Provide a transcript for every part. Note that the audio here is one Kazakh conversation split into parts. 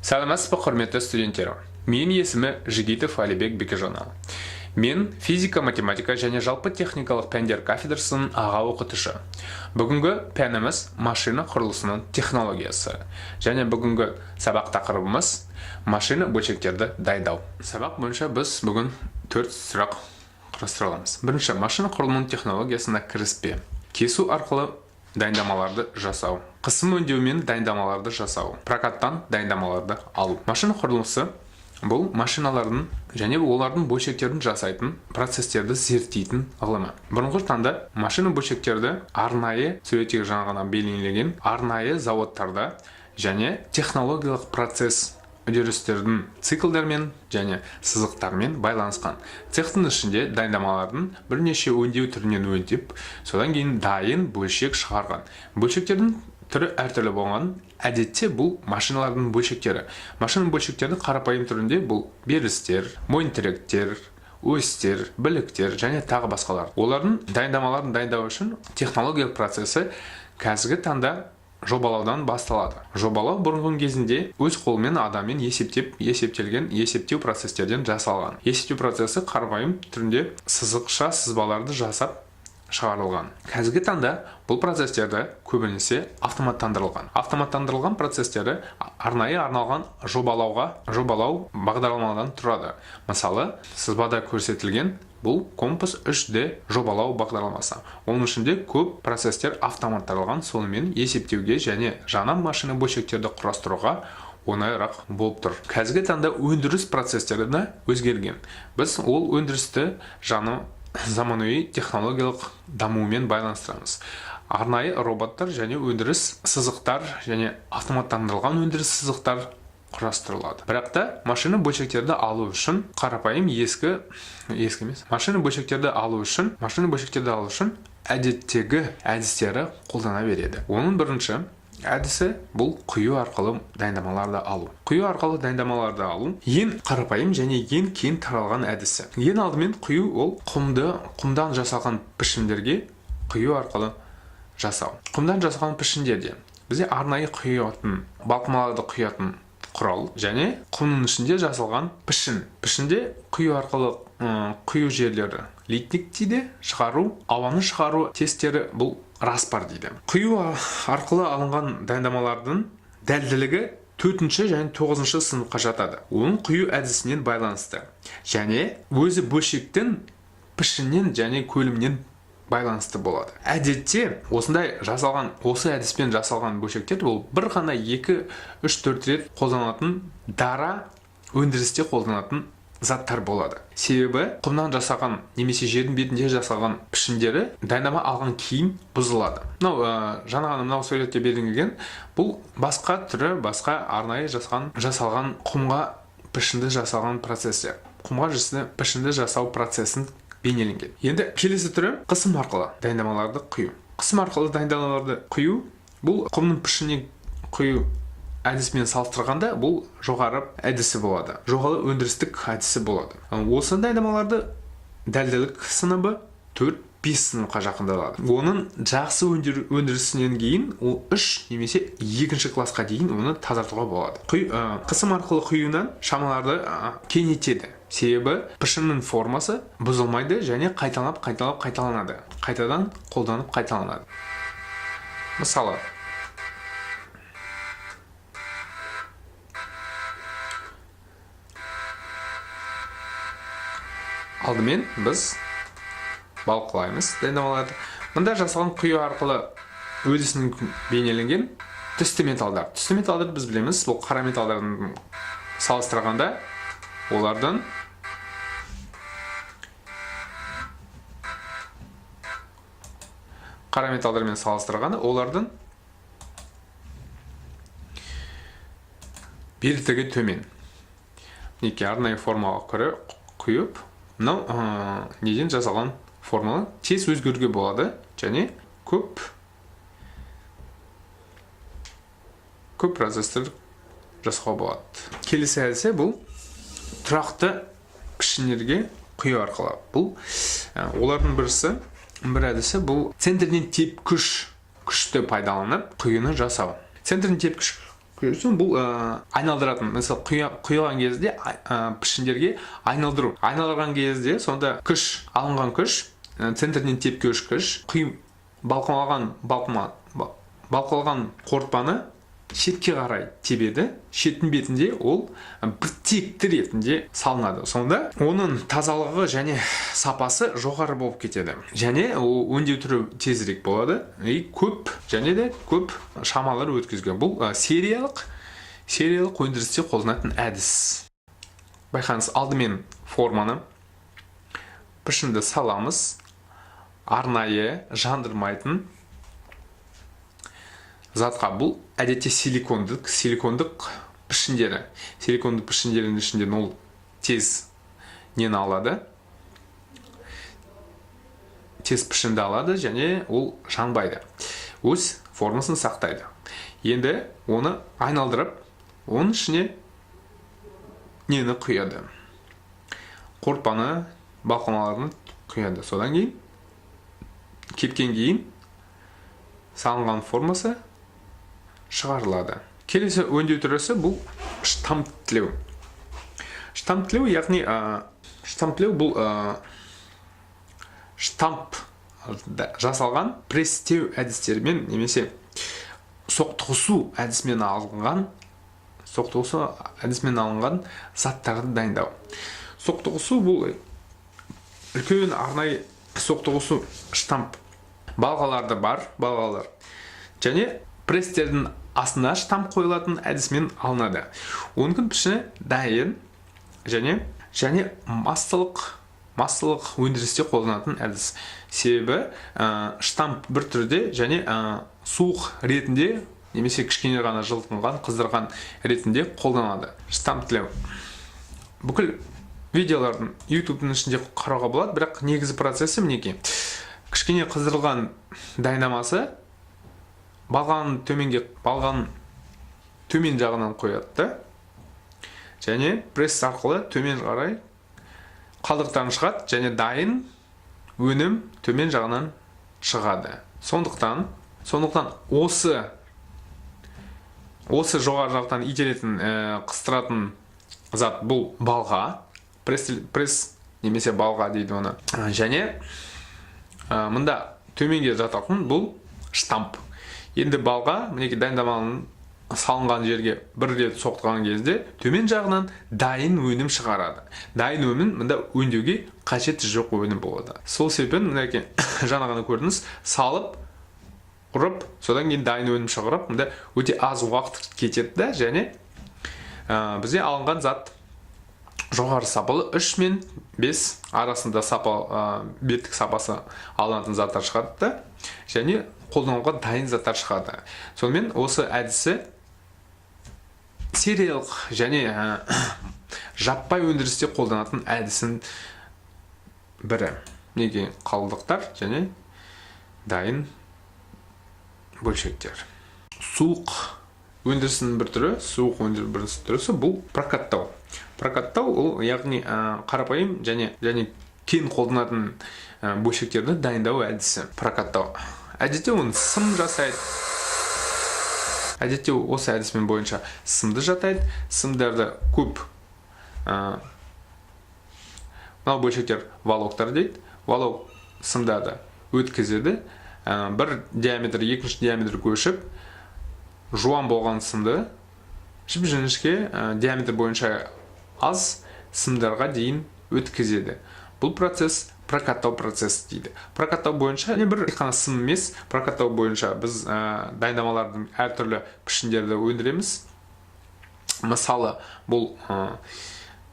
Сәлеметсіз бе, құрметті студенттер. Менің есімі Жигитов Алибек Бекежанов. Мен физика, математика және жалпы техникалық пәндер кафедрасының аға оқытушы. Бүгінгі пәніміз машина құрылысының технологиясы. Және бүгінгі сабақ тақырыбымыз машина бөлшектерді дайындау. Сабақ бойынша біз бүгін 4 сұрақ қарастырамыз. Бірінші, машина құрылымының технологиясына кіріспе. Кесу арқылы дайындамаларды жасау. Қысым өңдеумен дайындамаларды жасау. Прокаттан дайындамаларды алу. Машина құрылысы бұл машиналардың және олардың бөлшектерін жасайтын процестерді зерттейтін ғылымы. Бұрынғы таңда машина бөлшектерді арнайы суреттегі жаңа ғана белгіленген арнайы заводтарда және технологиялық процесс үдерістердің циклдармен және сызықтармен байланысқан. Цехтың ішінде дайындамалардың бірнеше өңдеу түрінен өңдеп, содан кейін дайын бөлшек шығарған. Бөлшектердің түрі әртүрлі болған. Әдетте бұл машиналардың бөлшектері. Машина бөлшектері қарапайым түрінде бұл берістер, мойын тіректер, осьтер, біліктер және тағы басқалар. Олардың дайындамаларын дайындау үшін технологиялық процесі қазіргі таңда жобалаудан басталады. Жобалау бұрынғы кезінде өз қолымен адаммен есептелген есептеу процестерден жасалған. Есептеу процесі қарапайым түрінде сызықша сызбаларды жасап шығарылған. Қазіргі таңда бұл процестерді көбінесе автоматтандырылған. Автоматтандырылған процестері арнайы арналған жобалау бағдарламадан тұрады. Мысалы, сызбада көрсетілген бұл компас 3D жобалау бағдарламасы. Оның ішінде көп процестер автоматтандырылған, сонымен есептеуге және жаңа машина бөлшектерді құрастыруға оңайырақ болып тұр. Қазіргі таңда өндіріс процестері де өзгерген. Біз ол өндірісті заманауи технологиялық дамуымен байланыстырамыз. Арнайы роботтар және өндіріс сызықтар және автоматтандырылған өндіріс сызықтар құрастырылады. Бірақ та машина бөлшектерді алу үшін қарапайым машина бөлшектерді алу үшін әдеттегі әдістері қолдана береді. Оның бірінші әдісі бұл құю арқылы дайындамаларды алу. Құю арқылы дайындамаларды алу ең қарапайым және ең кең таралған әдісі. Ең алдымен құю ол құмдан жасалған пішіндерге құю арқылы жасау. Құмдан жасалған пішіндерде бізде арнайы құятын, балқымаларды құятын құрал және құмның ішінде жасалған пішін. Пішінде құю арқылы құю жерлері литник дейді, ауаны шығару тестері бұл распар дейді. Құю арқылы алынған дайындамалардың дәлділігі 4-ші және 9-ші сыныпқа жатады. Оның құю әдісінен байланысты және өзі бөлшектің пішіннен және көлемінен байланысты болады. Әдетте осы әдіспен жасалған бөлшектер бұл бір ғана 2-3-4 рет қолданылатын дара өндірісте қолданылатын заттар болады. Себебі құмнан жасалған немесе жердің бетінде жасалған пішіндері дайындама алған кейін бұзылады. Жаңа ғана суретте белгіленген бұл басқа арнайы жасалған құмға пішінді жасалған процесі. Құмға пішінді жасау процесін бейнеленген. Енді келесі түрі қысым арқылы дайындамаларды құю. Қысым арқылы дайындамаларды құю бұл құмның пішініне құю әдісімен салыстырғанда бұл жоғары әдісі болады. Жоғары өндірістік әдісі болады. Осы дайындамаларды дәлділік сыныбы 4-5 сыныпқа жақындалады. Оның жақсы өндірісінен кейін ол 3 немесе 2-ші классқа дейін оны тазартуға болады. Қысым арқылы құюынан шамаларды кеңейтеді. Себебі пішіннің формасы бұзылмайды және қайталанады. Қайтадан қолданып қайталанады. Мысалы, алдымен біз балқылаймыз дайындамаларды. Мұнда жасалған құю арқылы өдісінің бейнеленген түсті металдар. Түсті металдар біз білеміз, бұл қара металдардың салыстырғанда олардың қара металдармен салыстырғанда олардың беріктігі төмен. Арнайы формаға құйып неден жасалған формула тез өзгеруге болады және көп процестер жасауға болады. Келесі әдісі бұл тұрақты пішіндерге құю арқылы. Бұл олардың бір әдісі бұл центрден тепкіш күшті пайдаланып құюны жасау. Центрден тепкіш Көресің, бұл айналдыратын. Мысалы, құйған кезде пішіндерге айналдырған кезде сонда күш, алынған күш, центрден тепкіш күш, балқалған қорытпаны шетке қарай тебеді. Шеттің бетінде ол біртекті ретінде салынады. Сонда оның тазалығы және сапасы жоғары болып кетеді. Және өңдеу түрі тезірек болады. Көп және де көп шамалар өткізген. Бұл сериялық өндірісте қолданатын әдіс. Байқаңыз, алдымен форманы пішінді саламыз. Арнайы жандырмайтын затқа, бұл әдетте силикондық пішіндері. Силикондық пішіндердің ішінде ол тез нені алады? Тез пішінді алады және ол жанбайды. Өз формасын сақтайды. Енді оны айналдырып, оның ішіне нені құяды? Қорытпаны, балқымаларын құяды. Содан кейін, кеткен кейін, салынған формасы шығарылады. Келесі өңдеу түрісі бұл штамптілеу. Штамптілеу, яғни штамптілеу бұл штамп жасалған пресстеу әдістерімен немесе соқтығысу әдісімен алынған заттарды дайындау. Соқтығысу бұл үлкен арнайы соқтығысу штамп. Балғаларды бар, балғалар. Және пресстердің астына штамп қойылатын әдісімен алынады. Оның пішіні дайын және массалық өндірісте қолданатын әдіс. Себебі штамп бір түрде және суық ретінде немесе кішкене ғана жылытылған, қыздырған ретінде қолданады. Штамптілеу. Бүкіл видеолардың YouTube'ның ішінде қарауға болады, бірақ негізі процесі мінеки. Кішкене қыздырылған дайындамасы балғаны төмен жағынан қояды. Және пресс арқылы төмен қарай қалдықтарын шығады және дайын өнім төмен жағынан шығады. Сондықтан осы жоғары жақтан итеретін, қыстыратын зат бұл балға, пресс немесе балға дейді оны. Және мұнда төменге жататын бұл штамп. Енді балға, мінеки дайындаманың салынған жерге бір рет соқтырған кезде төмен жағынан дайын өнім шығарады. Дайын өнім мұнда өңдеуге қажеті жоқ өнім болады. Сол себебін мінеки жаңа ғана көрдіңіз, салып құрып, содан кейін дайын өнім шығарып, мұнда өте аз уақыт кетеді және бізде алынған зат жоғары сапалы 3 мен 5 арасында беттік сапасы алынатын заттар шығады және қолдануға дайын заттар шығады. Сонымен осы әдісі сериялық және жаппай өндірісте қолданатын әдісін бірі. Неге қалдықтар және дайын бөлшектер. Суық өндірісінің бір түрісі бұл прокаттау. Прокаттау ол яғни қарапайым және кең қолданатын бөлшектерді дайындау әдісі. Прокаттау. Әдетте оны сым жасайды. Әдетте осы әдісмен бойынша сымды жатайды. Сымдарды көп мынау бөлшектер валоктар дейді. Валок сымдарды өткізеді. Бір диаметр, екінші диаметр көшіп, жуан болған сымды жіп-жіңішке диаметр бойынша аз сымдарға дейін өткізеді. Бұл процесс прокаттау процесс дейді. Прокаттау бойынша бір қана сым емес, прокаттау бойынша біз дайындамалардың әртүрлі пішіндерді өндіреміз. Мысалы, бұл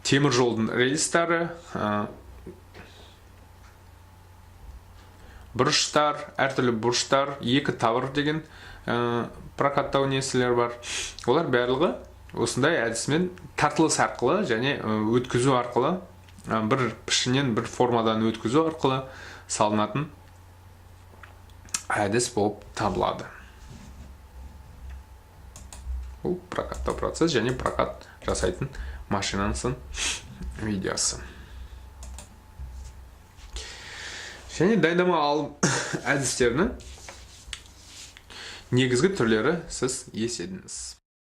темір жолдың рельстары, бұрыштар, әртүрлі бұрыштар, екі тавр деген прокаттау несілер бар. Олар барлығы осындай әдісімен тартылыс арқылы және өткізу арқылы, бір пішіннен бір формадан өткізу арқылы салынатын әдіс болып табылады. Бұл прокаттау процесс және прокат жасайтын машинаның видеосы. Және дайындама алып әдістерінің негізгі түрлері сіз еседіңіз.